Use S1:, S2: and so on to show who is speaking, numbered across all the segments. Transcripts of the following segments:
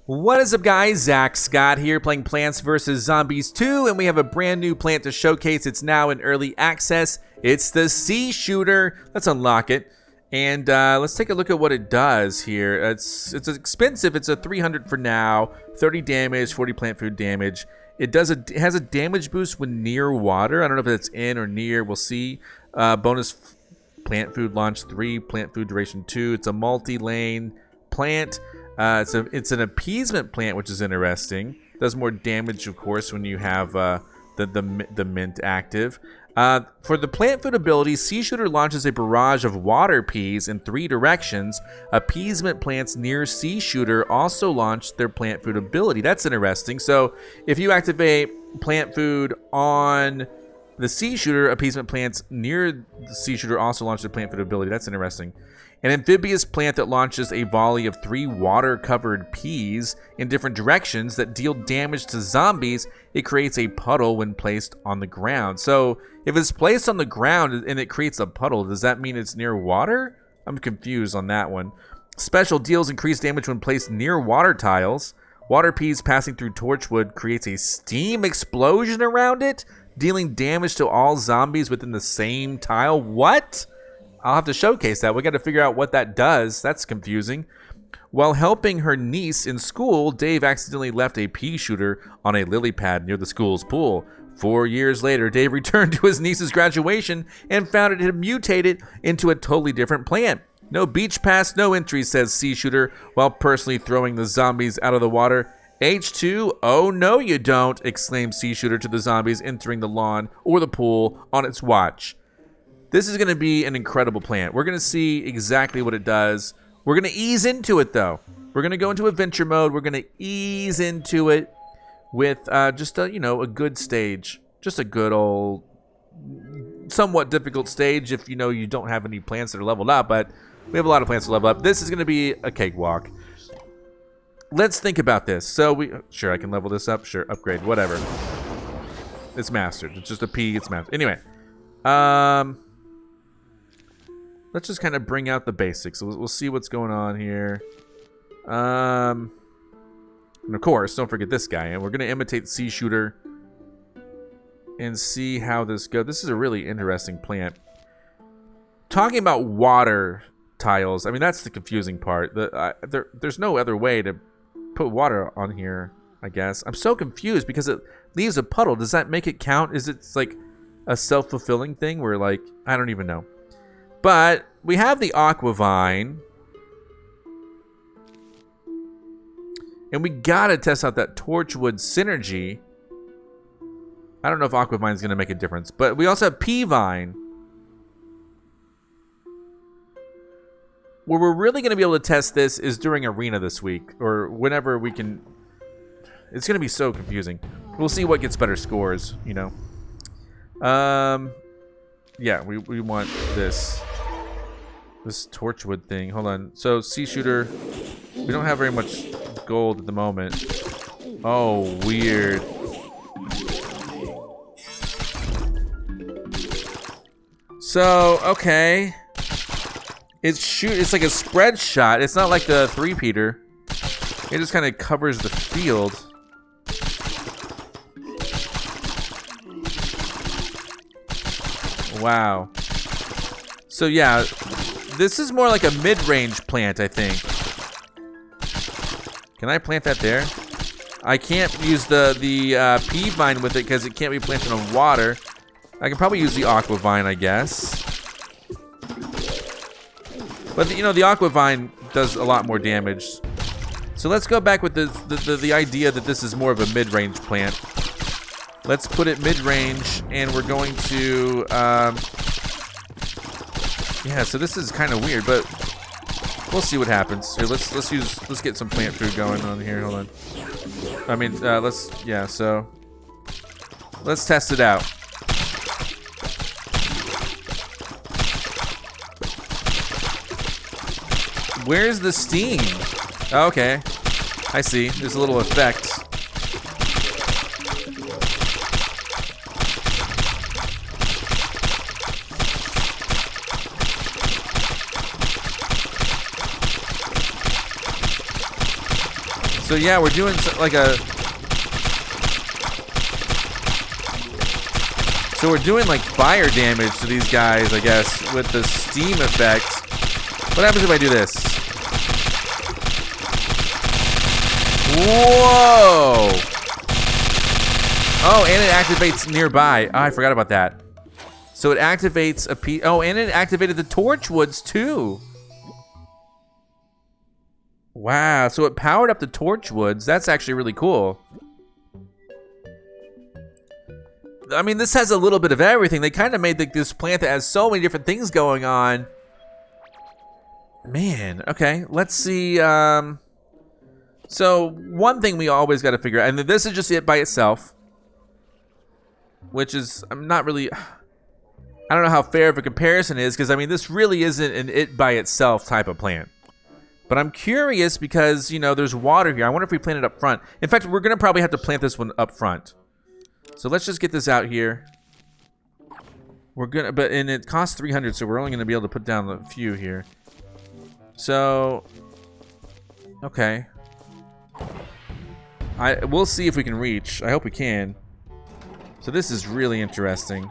S1: What is up, guys? Zach Scott here playing Plants vs. Zombies 2, and we have a brand new plant to showcase. It's now in early access. It's the Seashooter. Let's unlock it, and let's take a look at what it does here. It's expensive. It's a 300 for now, 30 damage, 40 plant food damage. It has a damage boost when near water. I don't know if it's in or near. We'll see. Bonus plant food launch 3, plant food duration 2. It's a multi-lane plant. It's an appeasement plant, which is interesting. Does more damage, of course, when you have the mint active. For the plant food ability, Seashooter launches a barrage of water peas in 3 directions. Appeasement plants near Seashooter also launch their plant food ability. That's interesting. So if you activate plant food on the Seashooter, appeasement plants near the Seashooter also launch their plant food ability. That's interesting. An amphibious plant that launches a volley of 3 water-covered peas in different directions that deal damage to zombies. It creates a puddle when placed on the ground. So if it's placed on the ground and it creates a puddle, does that mean it's near water? I'm confused on that one. Special deals increased damage when placed near water tiles. Water peas passing through Torchwood creates a steam explosion around it, dealing damage to all zombies within the same tile. What? I'll have to showcase that. We got to figure out what that does. That's confusing. While helping her niece in school, Dave accidentally left a pea shooter on a lily pad near the school's pool. 4 years later, Dave returned to his niece's graduation and found it had mutated into a totally different plant. No beach pass, no entry, says Seashooter, while personally throwing the zombies out of the water. H2, oh no you don't, exclaimed Seashooter to the zombies entering the lawn or the pool on its watch. This is going to be an incredible plant. We're going to see exactly what it does. We're going to ease into it, though. We're going to go into adventure mode. We're going to ease into it with just a good stage. Just a good old, somewhat difficult stage if you don't have any plants that are leveled up. But we have a lot of plants to level up. This is going to be a cakewalk. Let's think about this. So sure, I can level this up. Sure, upgrade, whatever. It's mastered. It's just a P. It's mastered. Anyway, let's just kind of bring out the basics. We'll see what's going on here. And of course, don't forget this guy. And we're going to imitate Seashooter and see how this goes. This is a really interesting plant. Talking about water tiles, I mean, that's the confusing part. There's no other way to put water on here, I guess. I'm so confused because it leaves a puddle. Does that make it count? Is it like a self-fulfilling thing where, like, I don't even know. But we have the aqua vine. And we gotta test out that Torchwood synergy. I don't know if aqua vine is gonna make a difference. But we also have pea vine. Where we're really gonna be able to test this is during arena this week. Or whenever we can. It's gonna be so confusing. We'll see what gets better scores, Yeah, we want this Torchwood thing. Hold on. So Seashooter, we don't have very much gold at the moment. Oh, weird. So, okay. It's like a spread shot. It's not like the 3-peater. It just kind of covers the field. Wow. So yeah, this is more like a mid-range plant, I think. Can I plant that there? I can't use the pea vine with it because it can't be planted on water. I can probably use the aqua vine, I guess. But the aqua vine does a lot more damage. So let's go back with the idea that this is more of a mid-range plant. Let's put it mid-range, and we're going to, yeah, so this is kind of weird, but we'll see what happens. Here, let's get some plant food going on here. Hold on. I mean, so let's test it out. Where's the steam? Oh, okay, I see. There's a little effect. So yeah, we're doing like a... So we're doing like fire damage to these guys, I guess, with the steam effect. What happens if I do this? Whoa! Oh, and it activates nearby. Oh, I forgot about that. So it activates a piece. Oh, and it activated the Torchwoods too. Wow, so it powered up the Torchwoods. That's actually really cool. I mean, this has a little bit of everything. They kind of made this plant that has so many different things going on. Man, okay, let's see. So one thing we always got to figure out, and this is just it by itself, which is, I'm not really, I don't know how fair of a comparison is, because I mean, this really isn't an it by itself type of plant. But I'm curious because, you know, there's water here. I wonder if we plant it up front. In fact, we're gonna probably have to plant this one up front. So let's just get this out here. We're gonna, and it costs 300, so we're only gonna be able to put down a few here. So, okay. We'll see if we can reach. I hope we can. So this is really interesting.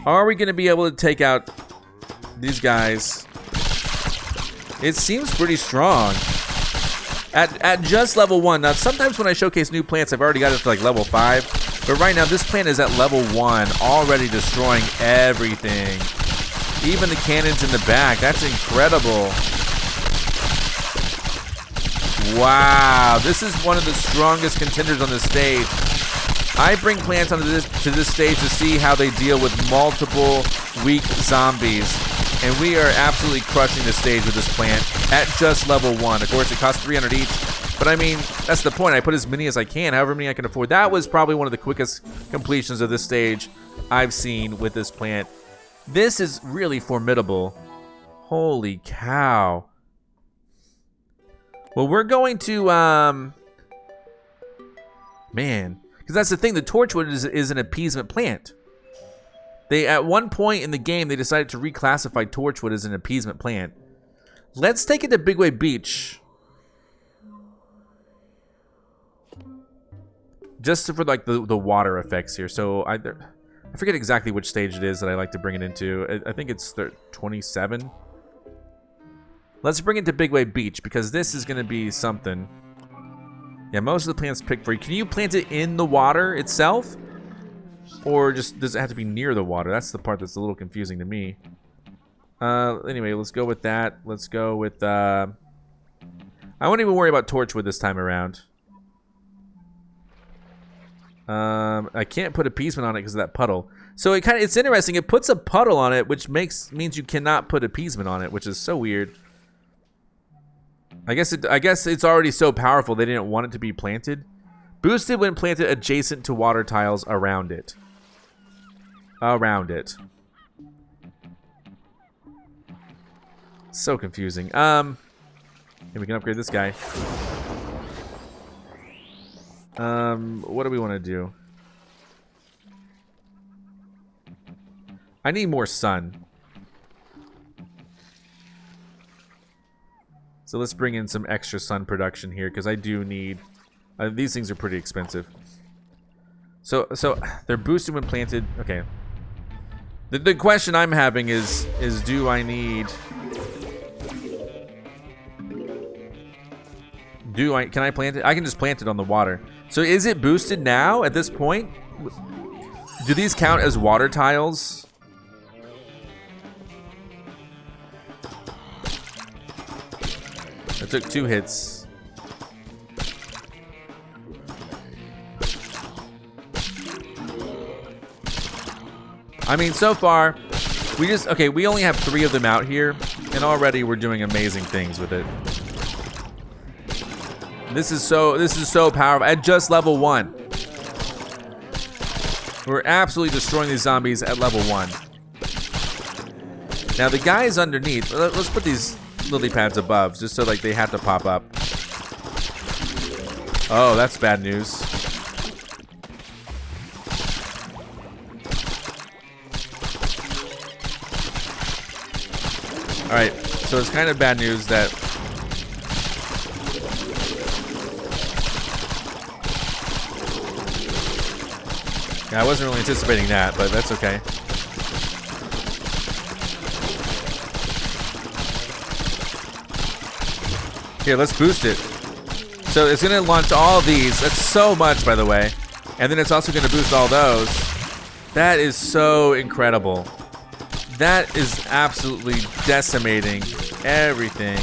S1: Are we gonna be able to take out these guys? It seems pretty strong. At just level 1. Now sometimes when I showcase new plants, I've already got it to like level 5. But right now, this plant is at level 1, already destroying everything. Even the cannons in the back. That's incredible. Wow, this is one of the strongest contenders on this stage. I bring plants onto to this stage to see how they deal with multiple weak zombies. And we are absolutely crushing the stage with this plant at just level 1. Of course, it costs 300 each. But I mean, that's the point. I put as many as I can, however many I can afford. That was probably one of the quickest completions of this stage I've seen with this plant. This is really formidable. Holy cow. Well, we're going to, man, because that's the thing. The Torchwood is an appeasement plant. They, at one point in the game, they decided to reclassify Torchwood as an appeasement plant. Let's take it to Big Wave Beach. Just for like the water effects here. So I forget exactly which stage it is that I like to bring it into. I think it's 27. Let's bring it to Big Wave Beach because this is going to be something. Yeah, most of the plants picked for you. Can you plant it in the water itself? Or just does it have to be near the water? That's the part that's a little confusing to me. Anyway, let's go with that. Let's go with... I won't even worry about Torchwood this time around. I can't put appeasement on it because of that puddle. So it's interesting. It puts a puddle on it, which means you cannot put appeasement on it, which is so weird. I guess it's already so powerful they didn't want it to be planted. Boosted when planted adjacent to water tiles around it. So confusing. Here we can upgrade this guy. What do we want to do? I need more sun. So let's bring in some extra sun production here because I do need... these things are pretty expensive. So they're boosted when planted. Okay. The question I'm having is do I need... Can I plant it? I can just plant it on the water. So is it boosted now at this point? Do these count as water tiles? I took 2 hits. I mean, so far, we only have 3 of them out here, and already we're doing amazing things with it. This is so powerful. At just level 1. We're absolutely destroying these zombies at level 1. Now the guys underneath, let's put these lily pads above, just so like they have to pop up. Oh, that's bad news. Alright, so it's kind of bad news that Yeah, I wasn't really anticipating that, but that's okay. Here, let's boost it. So it's gonna launch all these. That's so much, by the way. And then it's also gonna boost all those. That is so incredible. That is absolutely decimating everything.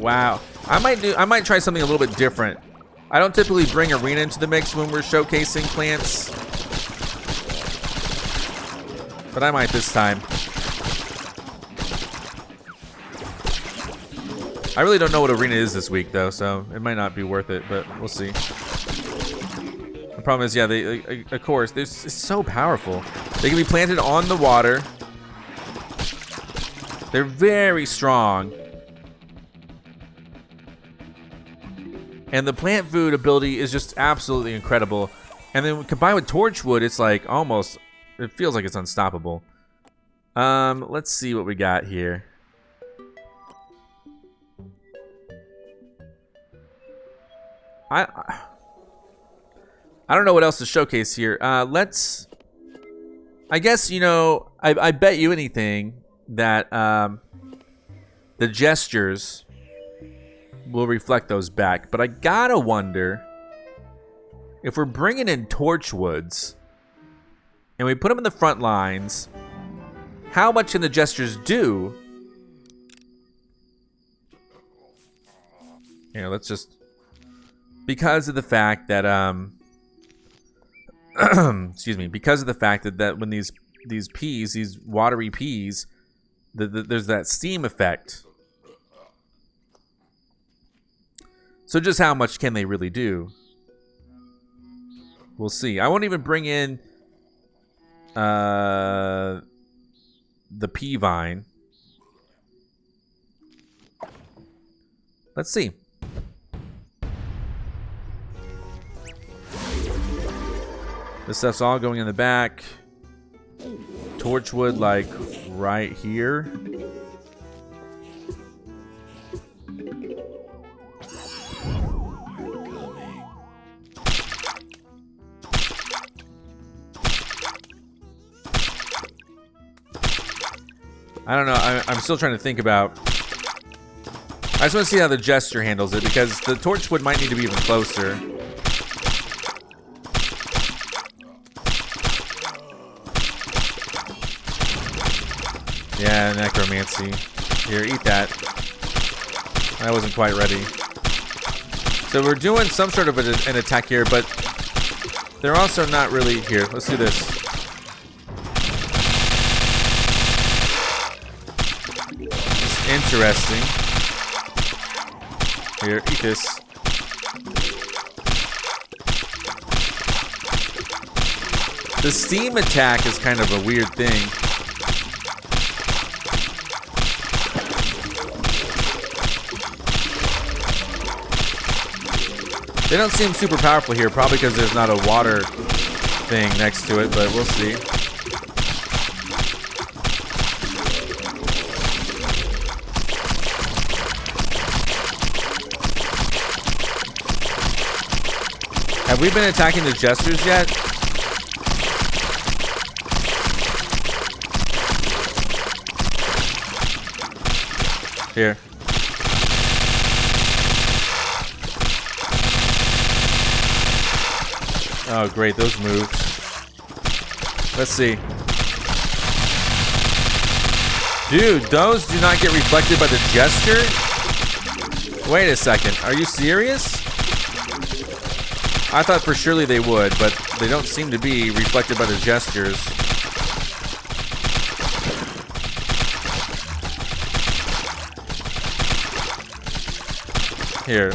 S1: Wow. I might try something a little bit different. I don't typically bring arena into the mix when we're showcasing plants, but I might this time. I really don't know what arena is this week though, so it might not be worth it, but we'll see. The problem is, yeah, they, of course, it's so powerful. They can be planted on the water. They're very strong. And the plant food ability is just absolutely incredible. And then combined with Torchwood, it's like almost, it feels like it's unstoppable. Let's see what we got here. I don't know what else to showcase here. I guess, you know, I bet you anything that the gestures will reflect those back. But I gotta wonder if we're bringing in Torchwoods and we put them in the front lines, how much can the gestures do? Here, let's just, because of the fact that excuse me, because of the fact that when these peas, these watery peas, there's that steam effect. So just how much can they really do? We'll see. I won't even bring in the pea vine. Let's see. This stuff's all going in the back. Torchwood, like, right here. I don't know. I'm still trying to think about. I just want to see how the Jester handles it, because the Torchwood might need to be even closer. Yeah, necromancy. Here, eat that. I wasn't quite ready. So we're doing some sort of an attack here, but they're also not really here. Let's do this. Interesting. Here, eat this. The steam attack is kind of a weird thing. They don't seem super powerful here, probably because there's not a water thing next to it, but we'll see. Have we been attacking the Jesters yet? Here. Oh, great, those moved. Let's see. Dude, those do not get reflected by the Jester? Wait a second, are you serious? I thought for surely they would, but they don't seem to be reflected by the Jesters. Here.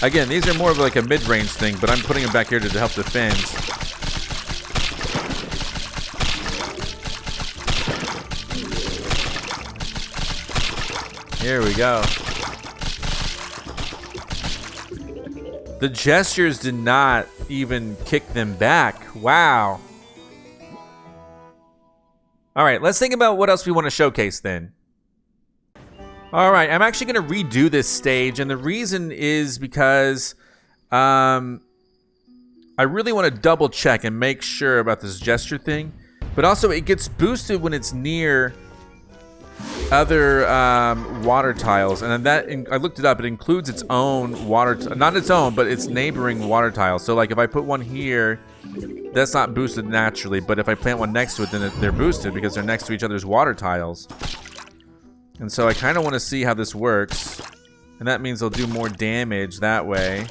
S1: Again, these are more of like a mid-range thing, but I'm putting them back here to help defend. Here we go. The Gestures did not even kick them back. Wow. All right, let's think about what else we want to showcase then. All right, I'm actually going to redo this stage, and the reason is because I really want to double check and make sure about this Jester thing, but also it gets boosted when it's near other water tiles, and that I looked it up. It includes its own water, not its own, but its neighboring water tiles. So like if I put one here, that's not boosted naturally, but if I plant one next to it, then they're boosted because they're next to each other's water tiles. And so I kind of want to see how this works, and that means they'll do more damage that way,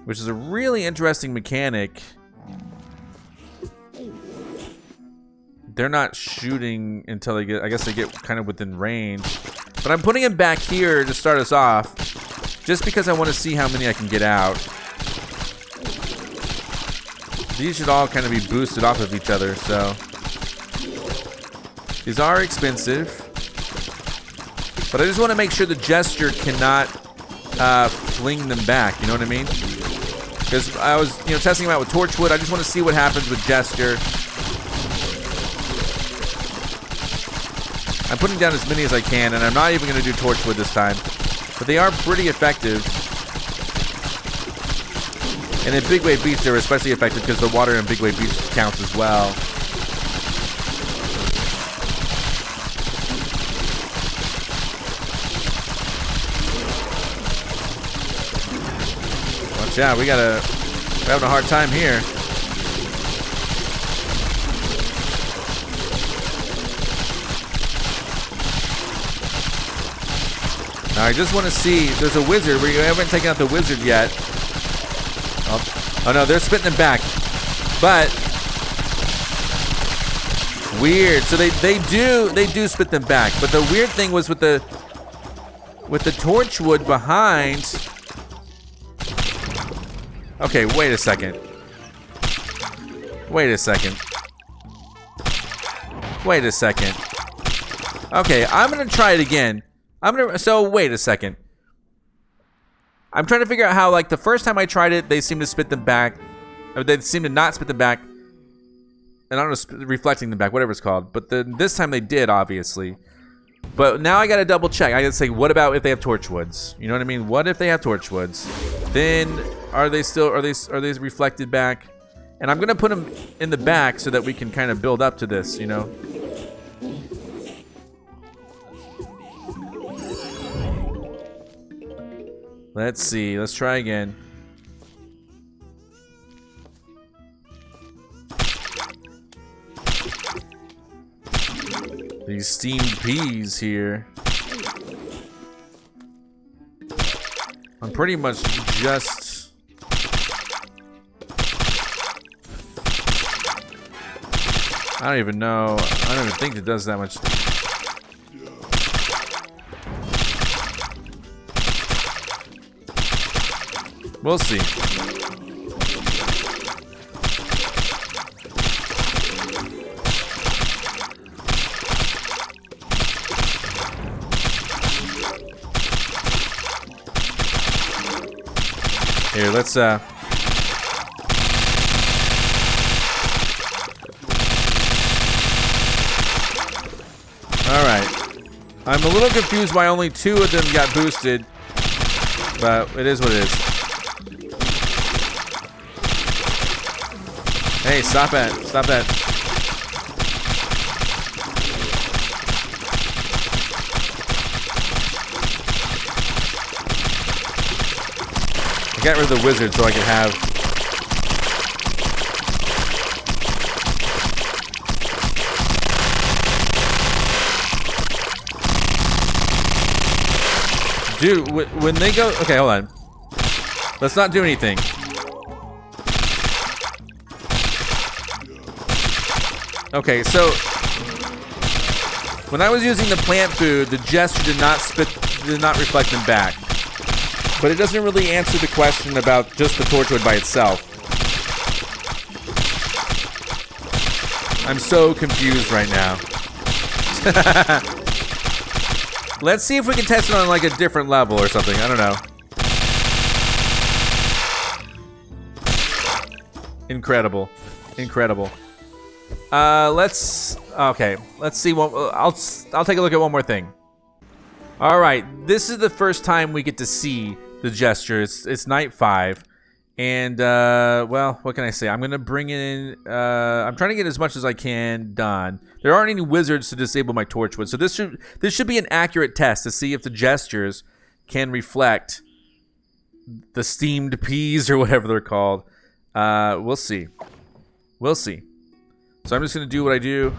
S1: which is a really interesting mechanic. They're not shooting until they get, I guess they get kind of within range. But I'm putting them back here to start us off, just because I want to see how many I can get out. These should all kind of be boosted off of each other, so. These are expensive. But I just want to make sure the Jester cannot fling them back, you know what I mean? Because I was, testing them out with Torchwood. I just want to see what happens with Jester. I'm putting down as many as I can, and I'm not even going to do Torchwood this time. But they are pretty effective. And in Big Wave Beach, they're especially effective because the water in Big Wave Beach counts as well. Watch out, we're having a hard time here. Now I just want to see, there's a wizard. We haven't taken out the wizard yet. Oh no, they're spitting them back. But weird. So they do spit them back. But the weird thing was with the Torchwood behind. Okay, wait a second. Wait a second. Wait a second. Okay, I'm gonna try it again. So wait a second. I'm trying to figure out how, like, the first time I tried it, they seemed to spit them back. Or they seemed to not spit them back. And I don't know, reflecting them back, whatever it's called. But this time they did, obviously. But now I gotta double check. I gotta say, what about if they have Torchwoods? You know what I mean? What if they have Torchwoods? Then are they reflected back? And I'm gonna put them in the back so that we can kind of build up to this, you know? Let's see. Let's try again. These steamed peas here. I'm pretty much just... I don't even know. I don't even think it does that much. We'll see. Here, let's all right. I'm a little confused why only 2 of them got boosted, but it is what it is. Hey, stop it. Stop that. I got rid of the wizard so I can have... Dude, when they go... Okay, hold on. Let's not do anything. Okay, so... When I was using the plant food, the Jester did not reflect them back. But it doesn't really answer the question about just the Torchwood by itself. I'm so confused right now. Let's see if we can test it on like a different level or something. I don't know. Incredible. Incredible. Okay. Let's see. I'll take a look at one more thing. All right. This is the first time we get to see the Jester. It's night 5. And, well, what can I say? I'm going to bring in, I'm trying to get as much as I can done. There aren't any wizards to disable my Torchwood. So this should be an accurate test to see if the Jesters can reflect the steamed peas or whatever they're called. We'll see. We'll see. So I'm just going to do what I do.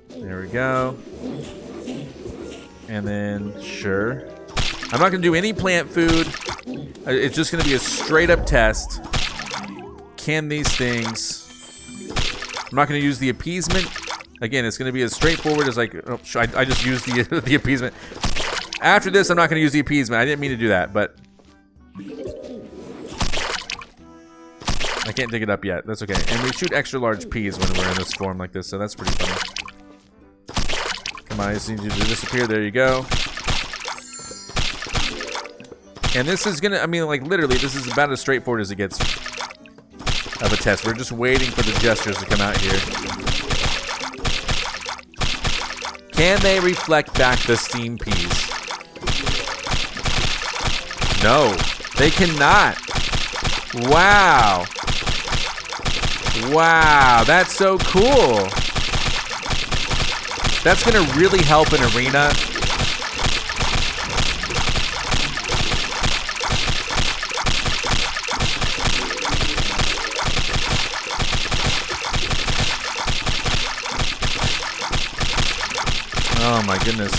S1: There we go. And then, sure. I'm not going to do any plant food. It's just going to be a straight up test. Can these things... I'm not going to use the appeasement. Again, it's going to be as straightforward as like... Oh, I just used the appeasement. After this, I'm not going to use the appeasement. I didn't mean to do that, but... I can't dig it up yet. That's okay. And we shoot extra large peas when we're in this form like this, so that's pretty funny. Come on, I just need you to disappear. There you go. And this is gonna, I mean, like, literally, this is about as straightforward as it gets of a test. We're just waiting for the Jesters to come out here. Can they reflect back the steam peas? No, they cannot. Wow. Wow, that's so cool. That's gonna really help an arena. Oh my goodness.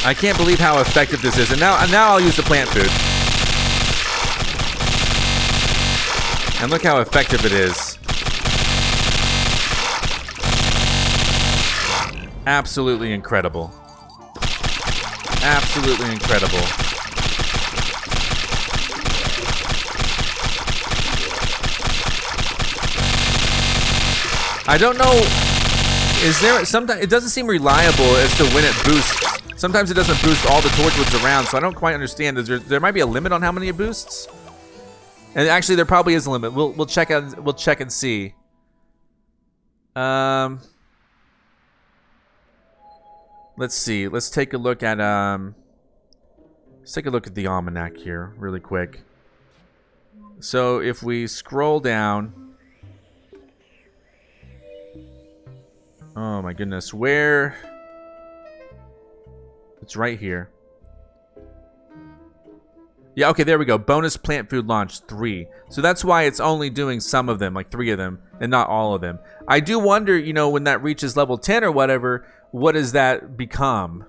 S1: I can't believe how effective this is. And now I'll use the plant food. And look how effective it is. Absolutely incredible. Absolutely incredible. I don't know. Is there sometimes it doesn't seem reliable as to when it boosts. Sometimes it doesn't boost all the Torchwoods around, so I don't quite understand. There might be a limit on how many it boosts. And actually, there probably is a limit. We'll check out. We'll check and see. Let's see. Let's take a look at Let's take a look at the almanac here, really quick. So if we scroll down. Oh my goodness, where? It's right here. Yeah, okay, there we go. Bonus plant food launch 3. So that's why it's only doing some of them, like 3 of them, and not all of them. I do wonder, you know, when that reaches level 10 or whatever, what does that become?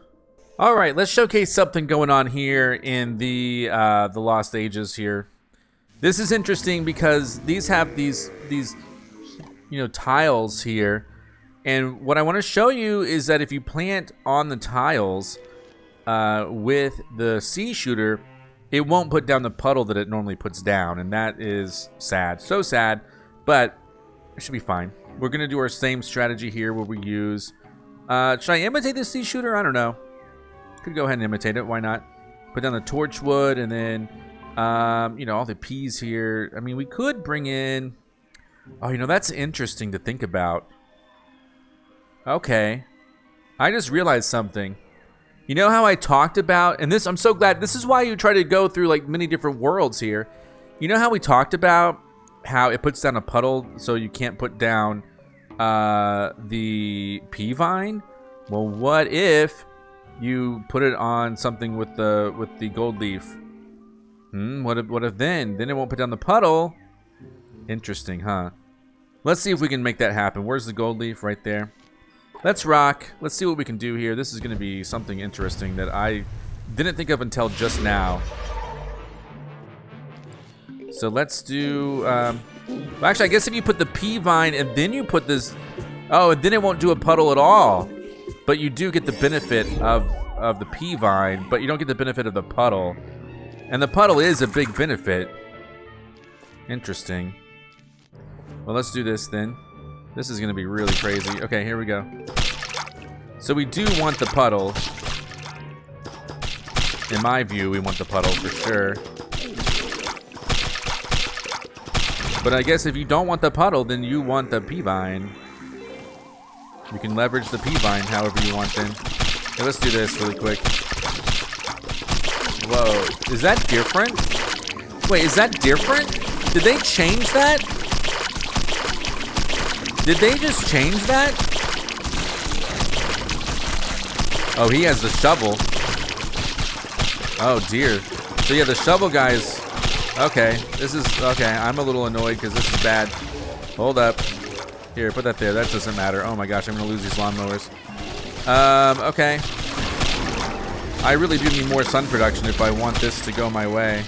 S1: All right, let's showcase something going on here in the Lost Ages here. This is interesting because these have these you know, tiles here. And what I want to show you is that if you plant on the tiles with the Seashooter, it won't put down the puddle that it normally puts down, and that is sad. So sad, but it should be fine. We're going to do our same strategy here where we use... should I imitate the Seashooter? I don't know. Could go ahead and imitate it. Why not? Put down the Torchwood, and then, you know, all the peas here. I mean, we could bring in... Oh, you know, that's interesting to think about. Okay. I just realized something. You know how I talked about, and this, I'm so glad, this is why you try to go through like many different worlds here. You know how we talked about how it puts down a puddle so you can't put down the pea vine? Well, what if you put it on something with the gold leaf? What if then it won't put down the puddle? Interesting, huh? Let's see if we can make that happen. Where's the gold leaf? Right there. Let's rock. Let's see what we can do here. This is going to be something interesting that I didn't think of until just now. So let's do... well, actually, I guess if you put the pea vine and then you put this... Oh, and then it won't do a puddle at all. But you do get the benefit of the pea vine, but you don't get the benefit of the puddle. And the puddle is a big benefit. Interesting. Well, let's do this then. This is gonna be really crazy. Okay, here we go. So we do want the puddle. In my view, we want the puddle for sure. But I guess if you don't want the puddle, then you want the pea vine. You can leverage the pea vine however you want then. Okay, let's do this really quick. Whoa, is that different? Wait, is that different? Did they change that? Did they just change that? Oh, he has the shovel. Oh dear. So yeah, the shovel guys. Okay, this is okay. I'm a little annoyed because this is bad. Hold up. Here, put that there. That doesn't matter. Oh my gosh, I'm gonna lose these lawnmowers. Okay. I really do need more sun production if I want this to go my way.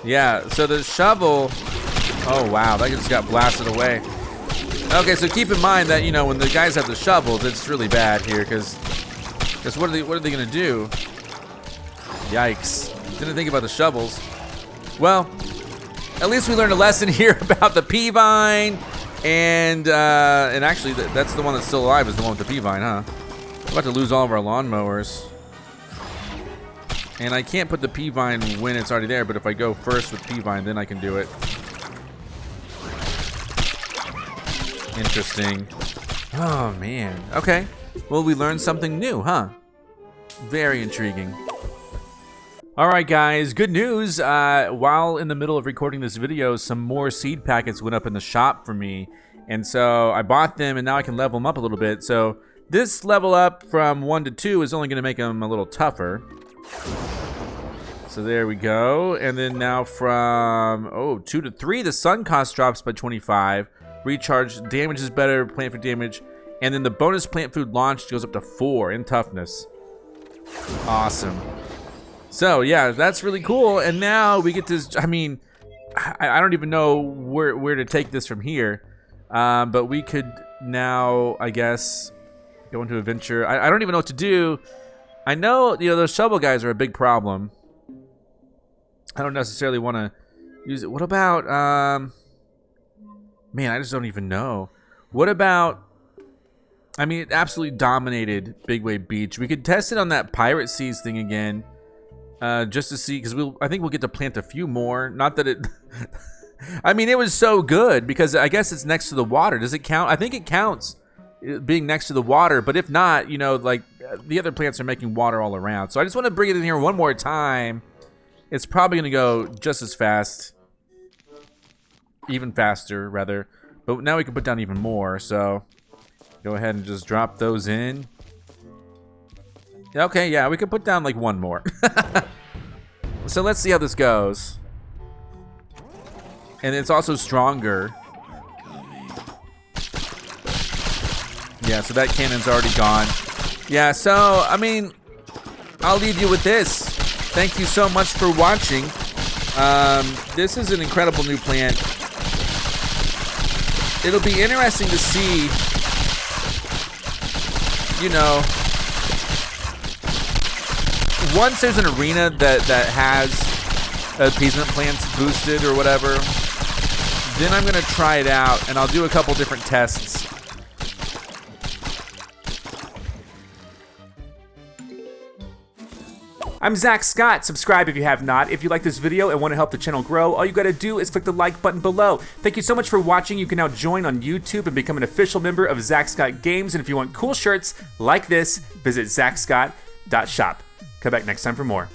S1: Yeah, so the shovel. Oh wow, that just got blasted away. Okay, so keep in mind that, you know, when the guys have the shovels, it's really bad here because what are they gonna do? Yikes! Didn't think about the shovels. Well, at least we learned a lesson here about the pea vine, and actually that's the one that's still alive is the one with the pea vine, huh? We're about to lose all of our lawnmowers. And I can't put the pea vine when it's already there, but if I go first with pea vine, then I can do it. Interesting. Oh man. Okay. Well, we learned something new, huh? Very intriguing. All right, guys. Good news. While in the middle of recording this video, some more seed packets went up in the shop for me, and so I bought them, and now I can level them up a little bit. So this level up from 1 to 2 is only going to make them a little tougher. So there we go. And then now from 2 to 3, the sun cost drops by 25. Recharge damage is better, plant food damage, and then the bonus plant food launch goes up to 4 in toughness. Awesome. So yeah, that's really cool. And now we get this. I mean, I don't even know where to take this from here, but we could now, I guess, go into adventure. I don't even know what to do. I know, you know, those shovel guys are a big problem. I don't necessarily want to use it. What about, man, I just don't even know. What about, I mean, it absolutely dominated Big Wave Beach. We could test it on that Pirate Seas thing again, just to see, because I think we'll get to plant a few more. Not that it, I mean, it was so good, because I guess it's next to the water. Does it count? I think it counts being next to the water, but if not, you know, like, the other plants are making water all around. So I just want to bring it in here one more time. It's probably going to go just as fast. Even faster, rather. But now we can put down even more. So go ahead and just drop those in. Okay, yeah, we could put down like one more. So let's see how this goes. And it's also stronger. Yeah, so that cannon's already gone. Yeah, so, I mean, I'll leave you with this. Thank you so much for watching. This is an incredible new plant. It'll be interesting to see, you know, once there's an arena that has appeasement plants boosted or whatever, then I'm going to try it out, and I'll do a couple different tests. I'm Zach Scott. Subscribe if you have not. If you like this video and want to help the channel grow, all you gotta do is click the like button below. Thank you so much for watching. You can now join on YouTube and become an official member of ZackScottGames. And if you want cool shirts like this, visit ZackScott.shop. Come back next time for more.